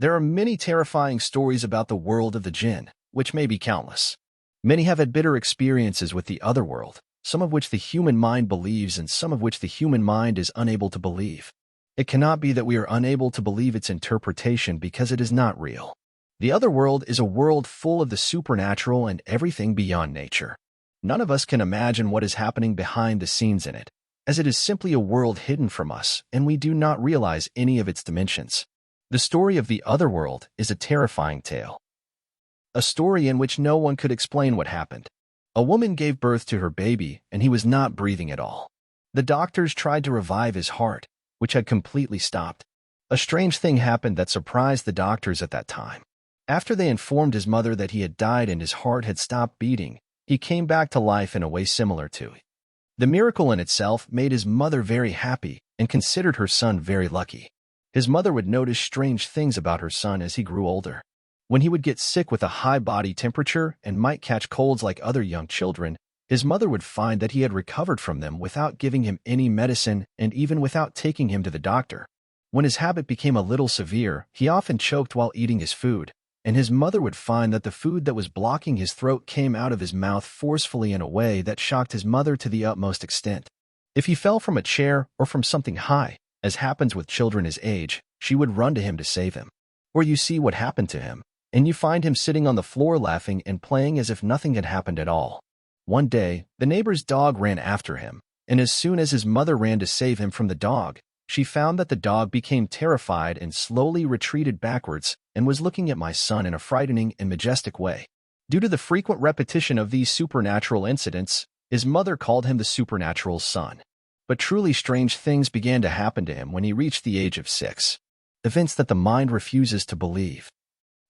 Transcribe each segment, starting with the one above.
There are many terrifying stories about the world of the jinn, which may be countless. Many have had bitter experiences with the other world, some of which the human mind believes and some of which the human mind is unable to believe. It cannot be that we are unable to believe its interpretation because it is not real. The other world is a world full of the supernatural and everything beyond nature. None of us can imagine what is happening behind the scenes in it, as it is simply a world hidden from us and we do not realize any of its dimensions. The story of the other world is a terrifying tale. A story in which no one could explain what happened. A woman gave birth to her baby and he was not breathing at all. The doctors tried to revive his heart, which had completely stopped. A strange thing happened that surprised the doctors at that time. After they informed his mother that he had died and his heart had stopped beating, he came back to life in a way similar to it. The miracle in itself made his mother very happy and considered her son very lucky. His mother would notice strange things about her son as he grew older. When he would get sick with a high body temperature and might catch colds like other young children, his mother would find that he had recovered from them without giving him any medicine and even without taking him to the doctor. When his habit became a little severe, he often choked while eating his food, and his mother would find that the food that was blocking his throat came out of his mouth forcefully in a way that shocked his mother to the utmost extent. If he fell from a chair or from something high, as happens with children his age, she would run to him to save him. Or you see what happened to him, and you find him sitting on the floor laughing and playing as if nothing had happened at all. One day, the neighbor's dog ran after him, and as soon as his mother ran to save him from the dog, she found that the dog became terrified and slowly retreated backwards and was looking at my son in a frightening and majestic way. Due to the frequent repetition of these supernatural incidents, his mother called him the supernatural son. But truly strange things began to happen to him when he reached the age of 6. Events that the mind refuses to believe.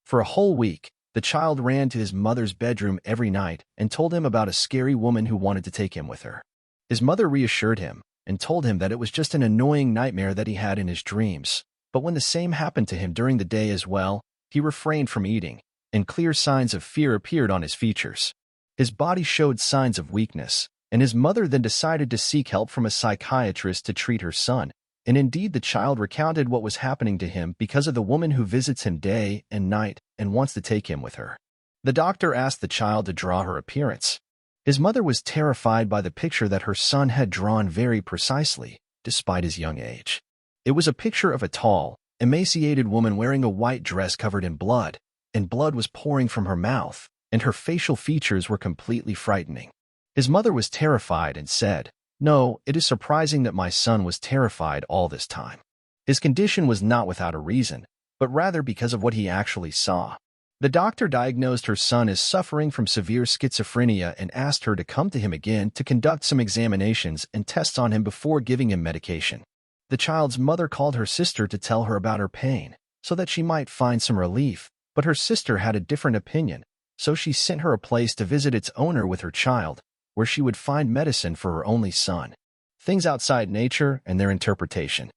For a whole week, the child ran to his mother's bedroom every night and told him about a scary woman who wanted to take him with her. His mother reassured him and told him that it was just an annoying nightmare that he had in his dreams. But when the same happened to him during the day as well, he refrained from eating, and clear signs of fear appeared on his features. His body showed signs of weakness, and his mother then decided to seek help from a psychiatrist to treat her son. And indeed, the child recounted what was happening to him because of the woman who visits him day and night and wants to take him with her. The doctor asked the child to draw her appearance. His mother was terrified by the picture that her son had drawn very precisely, despite his young age. It was a picture of a tall, emaciated woman wearing a white dress covered in blood, and blood was pouring from her mouth, and her facial features were completely frightening. His mother was terrified and said, "No, it is surprising that my son was terrified all this time." His condition was not without a reason, but rather because of what he actually saw. The doctor diagnosed her son as suffering from severe schizophrenia and asked her to come to him again to conduct some examinations and tests on him before giving him medication. The child's mother called her sister to tell her about her pain, so that she might find some relief, but her sister had a different opinion, so she sent her a place to visit its owner with her child, where she would find medicine for her only son. Things outside nature and their interpretation.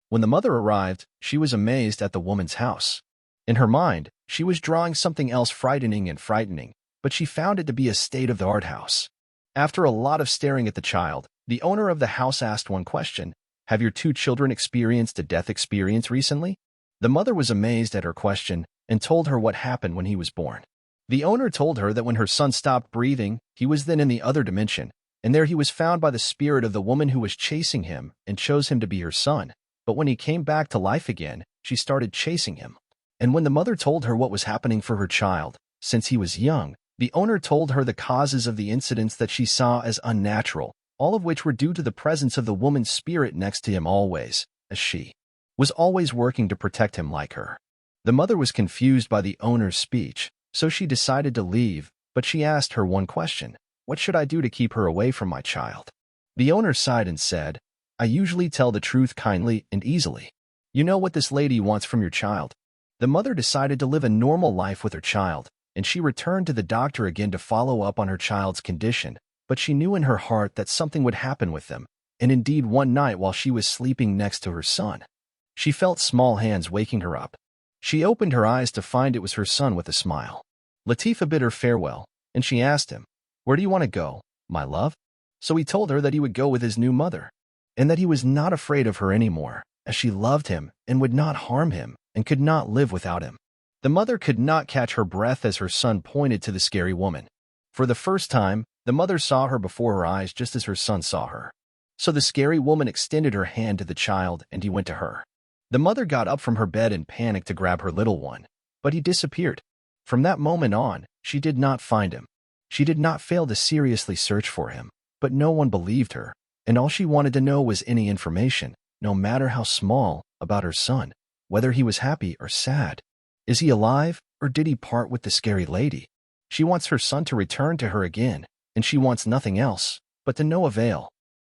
When the mother arrived, she was amazed at the woman's house. In her mind, she was drawing something else frightening, but she found it to be a state-of-the-art house. After a lot of staring at the child, the owner of the house asked one question: "Have your 2 children experienced a death experience recently?" The mother was amazed at her question and told her what happened when he was born. The owner told her that when her son stopped breathing, he was then in the other dimension, and there he was found by the spirit of the woman who was chasing him and chose him to be her son. But when he came back to life again, she started chasing him. And when the mother told her what was happening for her child, since he was young, the owner told her the causes of the incidents that she saw as unnatural, all of which were due to the presence of the woman's spirit next to him always, as she was always working to protect him like her. The mother was confused by the owner's speech, so she decided to leave, but she asked her one question: "What should I do to keep her away from my child?" The owner sighed and said, "I usually tell the truth kindly and easily. You know what this lady wants from your child." The mother decided to live a normal life with her child, and she returned to the doctor again to follow up on her child's condition, but she knew in her heart that something would happen with them, and indeed one night while she was sleeping next to her son, she felt small hands waking her up. She opened her eyes to find it was her son with a smile. Latifa bid her farewell, and she asked him, "Where do you want to go, my love?" So he told her that he would go with his new mother, and that he was not afraid of her anymore, as she loved him and would not harm him, and could not live without him. The mother could not catch her breath as her son pointed to the scary woman. For the first time, the mother saw her before her eyes just as her son saw her. So the scary woman extended her hand to the child and he went to her. The mother got up from her bed in panic to grab her little one, but he disappeared. From that moment on, she did not find him. She did not fail to seriously search for him, but no one believed her, and all she wanted to know was any information, no matter how small, about her son, whether he was happy or sad. Is he alive, or did he part with the scary lady? She wants her son to return to her again, and she wants nothing else, but to no avail.